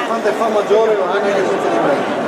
Quando è fa maggiore lo anche senza di me.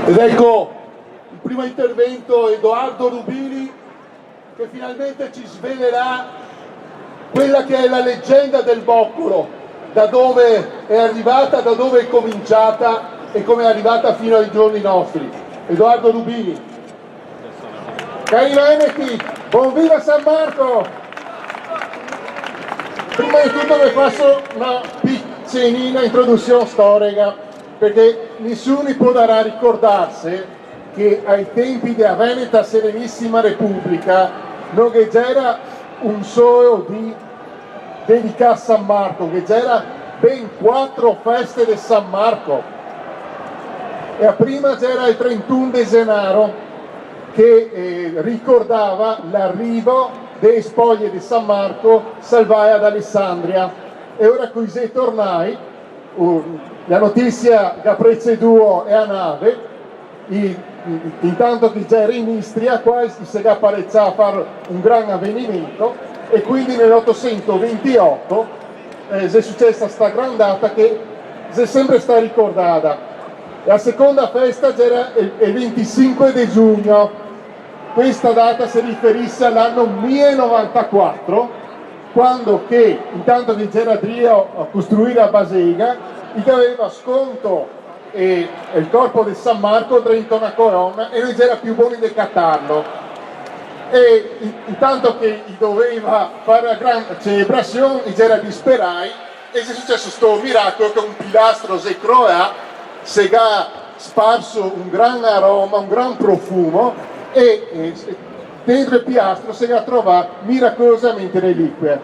Ed ecco il primo intervento, Edoardo Rubini, che finalmente ci svelerà quella che è la leggenda del Boccolo, da dove è arrivata, da dove è cominciata e come è arrivata fino ai giorni nostri. Edoardo Rubini. Cari Veneti, buon viva San Marco! Prima di tutto vi faccio una piccinina introduzione storica, perché nessuno può darà a ricordarsi che ai tempi della Veneta Serenissima Repubblica non che c'era un solo di dedicato a San Marco, che c'era ben 4 feste di San Marco. E a prima c'era il 31 di Gennaio che ricordava l'arrivo delle spoglie di San Marco salvate ad Alessandria. E ora qui sei tornai, la notizia che ha preceduto è a nave, intanto che già era in Istria, qua si è apparecchiato a fare un gran avvenimento e quindi nell'828 è successa questa gran data che è sempre stata ricordata. La seconda festa era il 25 di giugno, questa data si riferisse all'anno 1094, quando che intanto che c'era Dio a costruire la basilica, che aveva sconto il corpo di San Marco dentro una colonna e non c'era più buoni di cattarlo. E intanto che doveva fare la grande celebrazione, c'era disperai e è successo questo miracolo che un pilastro si croa, si ha sparso un gran aroma, un gran profumo e dentro il pilastro si è trovato miracolosamente reliquie.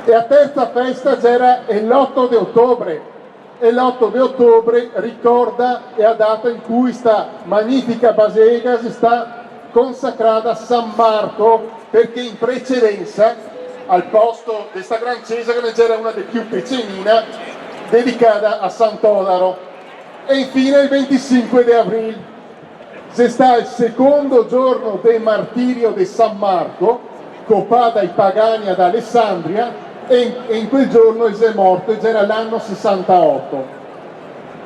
E la terza festa c'era l'8 di ottobre, e l'8 di ottobre ricorda la data in cui questa magnifica basilica si sta consacrata a San Marco, perché in precedenza al posto di questa gran chiesa che ne c'era una delle più piccolina dedicata a Sant'Odaro. E infine il 25 di aprile c'è stato il secondo giorno del martirio di San Marco, copato ai pagani ad Alessandria, e in quel giorno è morto, ed era l'anno 68.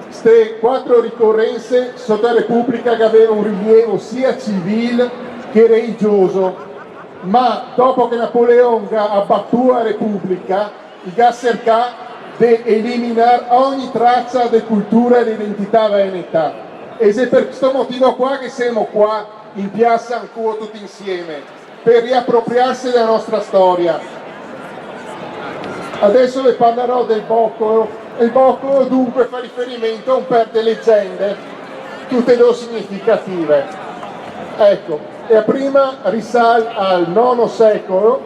Queste 4 ricorrenze sotto la Repubblica che avevano un rilievo sia civile che religioso, ma dopo che Napoleone ha abbattuto la Repubblica, ha cercato di eliminare ogni traccia di cultura e di identità veneta. E è per questo motivo qua che siamo qua in piazza ancora tutti insieme, per riappropriarsi della nostra storia. Adesso vi parlerò del Boccolo. Il Boccolo dunque fa riferimento a un paio di leggende. tutte e due significative. Ecco, e prima risale al IX secolo,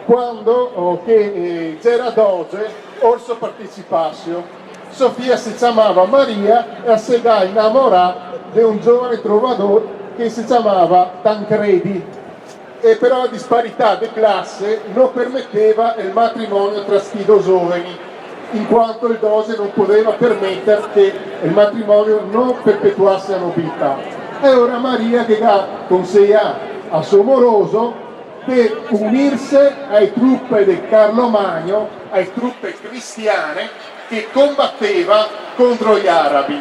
quando c'era doge, orso partecipassio. Sofia si chiamava Maria e si era innamorata di un giovane trovador che si chiamava Tancredi, e però la disparità di classe non permetteva il matrimonio tra sti due giovani, in quanto il doge non poteva permettere che il matrimonio non perpetuasse la nobiltà. E ora Maria che ha consigliato a suo moroso di unirsi alle truppe di Carlo Magno, alle truppe cristiane che combatteva contro gli arabi.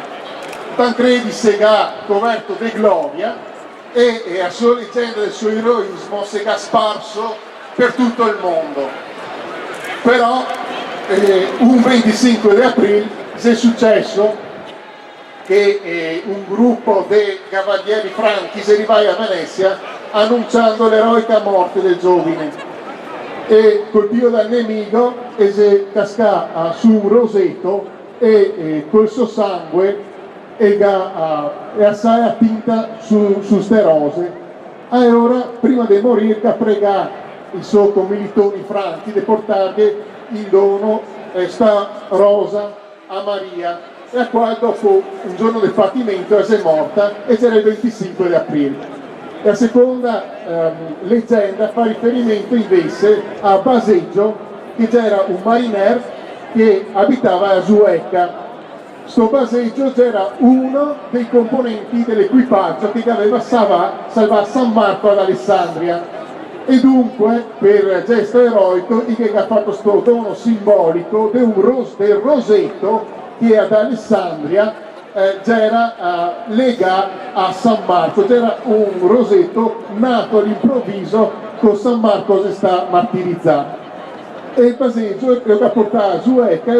Tancredi si è coperto di gloria e a sua leggenda del suo eroismo si è sparso per tutto il mondo. Però un 25 di aprile è successo che un gruppo di cavalieri franchi si arriva a Venezia annunciando l'eroica morte del giovane, e colpito dal nemico e si casca su un roseto e col suo sangue è assai attinta su ste rose. E ora, prima di morire, ha pregato i suoi commilitoni franchi di portare in dono sta rosa a Maria, e a quale dopo un giorno del patimento è morta, e c'era il 25 di aprile. La seconda leggenda fa riferimento invece a Baseggio, che c'era un mariner che abitava a Zuecca. Sto Baseggio era uno dei componenti dell'equipaggio che aveva salvato San Marco ad Alessandria, e dunque per gesto eroico che ha fatto questo dono simbolico del rosetto che ad Alessandria c'era legato a San Marco. C'era un rosetto nato all'improvviso con San Marco che sta martirizzato, e il Baseggio lo ha portato su Ecca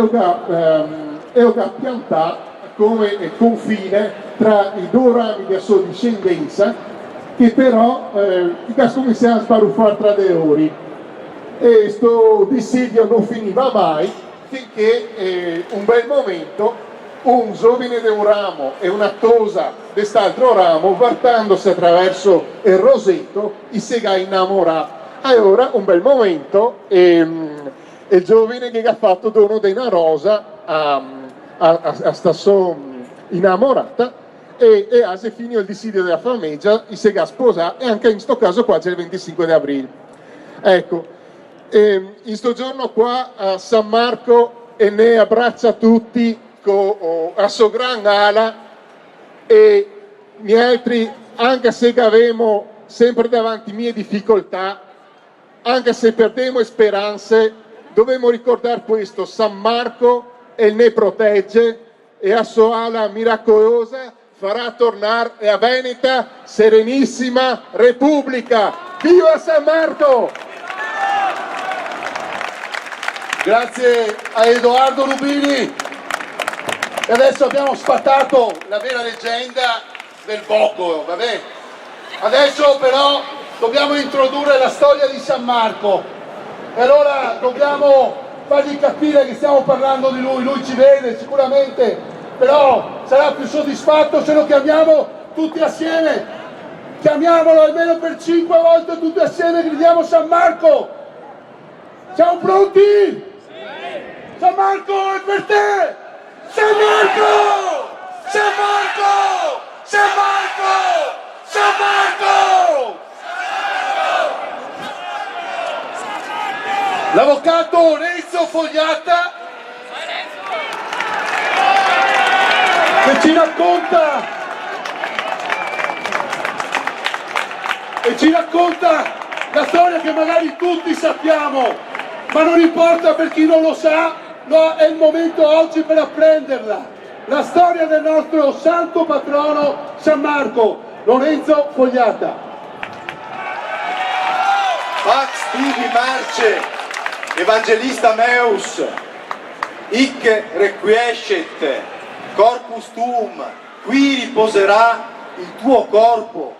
e lo ha piantato come confine tra i due rami di sua discendenza, che però cominciano a sbaruffare tra di loro, e questo dissidio non finiva mai finché un bel momento un giovane di un ramo e una tosa di quest'altro ramo, guardandosi attraverso il rosetto, si è innamorato. E ora un bel momento il giovane che ha fatto dono di una rosa a sta sua innamorata, e a se finito il dissidio della famiglia si è sposato, e anche in questo caso qua c'è il 25 di aprile. Ecco, in questo giorno qua a San Marco e ne abbraccia tutti a sua gran ala, e gli altri, anche se avevamo sempre davanti mie difficoltà, anche se perdemo speranze, dobbiamo ricordare questo: San Marco ne protegge, e a sua ala miracolosa farà tornare a Veneta serenissima Repubblica. Viva San Marco! Grazie a Edoardo Rubini. E adesso abbiamo sfatato la vera leggenda del Boccolo, vabbè. Adesso però dobbiamo introdurre la storia di San Marco, e allora dobbiamo fargli capire che stiamo parlando di lui ci vede sicuramente, però sarà più soddisfatto se lo chiamiamo tutti assieme. Chiamiamolo almeno per 5 volte tutti assieme, gridiamo San Marco. Siamo pronti? Sì. San Marco è per te! San Marco! San Marco! San Marco! San Marco! L'avvocato Renzo Fogliata che ci racconta la storia che magari tutti sappiamo, ma non importa per chi non lo sa. No, è il momento oggi per apprenderla, la storia del nostro santo patrono San Marco, Lorenzo Fogliata. Pax tibi Marce, Evangelista meus, hic requiescet corpus tuum, qui riposerà il tuo corpo.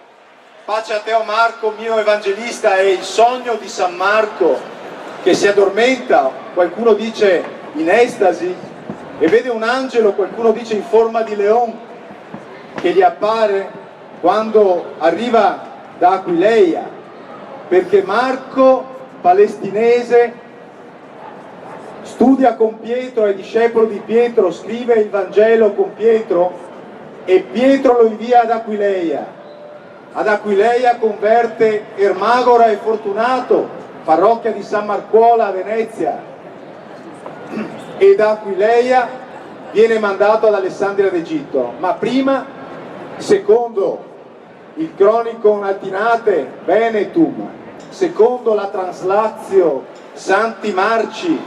Pace a te, o Marco, mio Evangelista. È il sogno di San Marco che si addormenta, qualcuno dice in estasi, e vede un angelo, qualcuno dice in forma di leone, che gli appare quando arriva da Aquileia, perché Marco, palestinese, studia con Pietro, è discepolo di Pietro, scrive il Vangelo con Pietro e Pietro lo invia ad Aquileia. Ad Aquileia converte Ermagora e Fortunato, parrocchia di San Marcuola a Venezia, e da Aquileia viene mandato ad Alessandria d'Egitto. Ma prima, secondo il Chronicon Altinate Venetum, secondo la Translatio Santi Marci,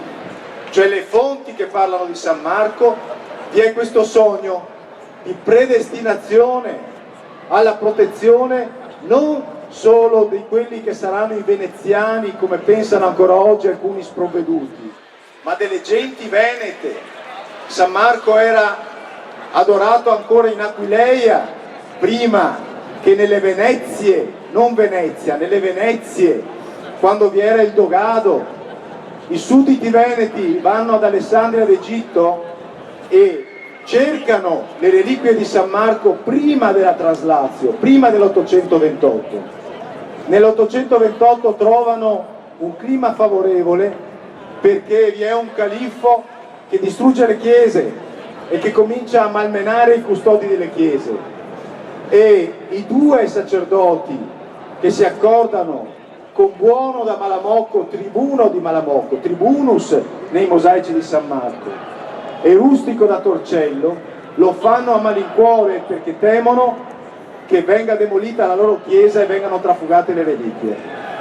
cioè le fonti che parlano di San Marco, vi è questo sogno di predestinazione alla protezione non solo di quelli che saranno i veneziani, come pensano ancora oggi alcuni sprovveduti, ma delle genti venete. San Marco era adorato ancora in Aquileia, prima che nelle Venezie, non Venezia, nelle Venezie, quando vi era il dogado. I sudditi veneti vanno ad Alessandria d'Egitto e cercano le reliquie di San Marco prima della Translatio, prima dell'828. Nell'828 trovano un clima favorevole perché vi è un califfo che distrugge le chiese e che comincia a malmenare i custodi delle chiese, e i due sacerdoti che si accordano con Buono da Malamocco, tribuno di Malamocco, tribunus nei mosaici di San Marco, e Rustico da Torcello, lo fanno a malincuore perché temono che venga demolita la loro chiesa e vengano trafugate le reliquie,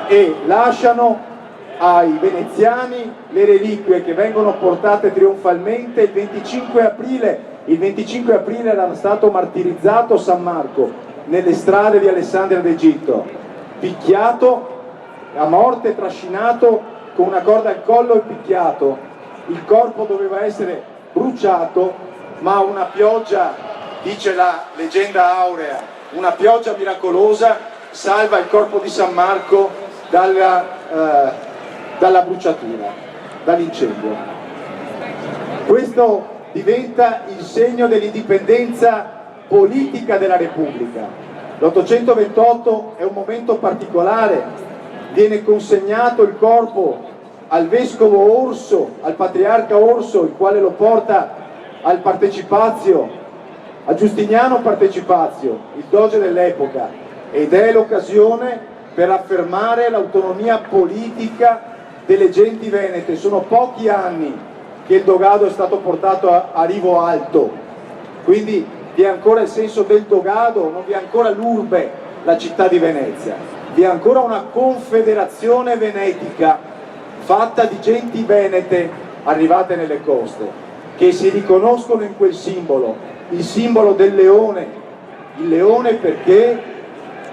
e lasciano ai veneziani le reliquie che vengono portate trionfalmente il 25 aprile. Il 25 aprile era stato martirizzato San Marco nelle strade di Alessandria d'Egitto, picchiato a morte, trascinato con una corda al collo e picchiato. Il corpo doveva essere bruciato, ma una pioggia, dice la leggenda aurea, una pioggia miracolosa salva il corpo di San Marco dalla bruciatura, dall'incendio. Questo diventa il segno dell'indipendenza politica della Repubblica. L'828 è un momento particolare, viene consegnato il corpo al vescovo Orso, al patriarca Orso, il quale lo porta al Partecipazio, a Giustiniano Partecipazio, il doge dell'epoca, ed è l'occasione per affermare l'autonomia politica delle genti venete. Sono pochi anni che il dogado è stato portato a Rivo Alto, quindi vi è ancora il senso del dogado, non vi è ancora l'urbe, la città di Venezia, vi è ancora una confederazione venetica fatta di genti venete arrivate nelle coste, che si riconoscono in quel simbolo, il simbolo del leone, il leone perché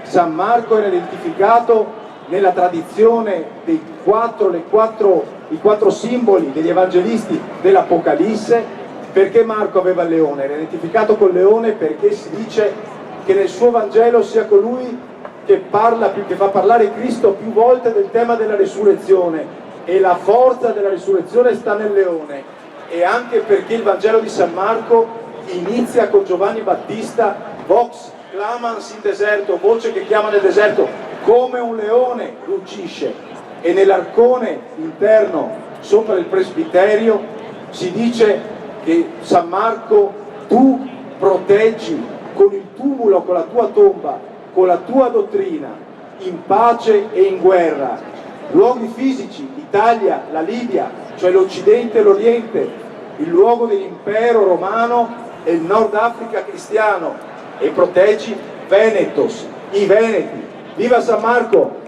San Marco era identificato nella tradizione dei i quattro simboli degli evangelisti dell'Apocalisse, perché Marco aveva il leone, era identificato col leone perché si dice che nel suo Vangelo sia colui che fa parlare Cristo più volte del tema della resurrezione, e la forza della risurrezione sta nel leone, e anche perché il Vangelo di San Marco inizia con Giovanni Battista, vox clamans in deserto, voce che chiama nel deserto, come un leone ruggisce, e nell'arcone interno sopra il presbiterio si dice che San Marco, tu proteggi con il tumulo, con la tua tomba, con la tua dottrina, in pace e in guerra, luoghi fisici, l'Italia, la Libia, cioè l'Occidente e l'Oriente, il luogo dell'impero romano e il Nord Africa cristiano, e proteggi Venetos, i Veneti. Viva San Marco!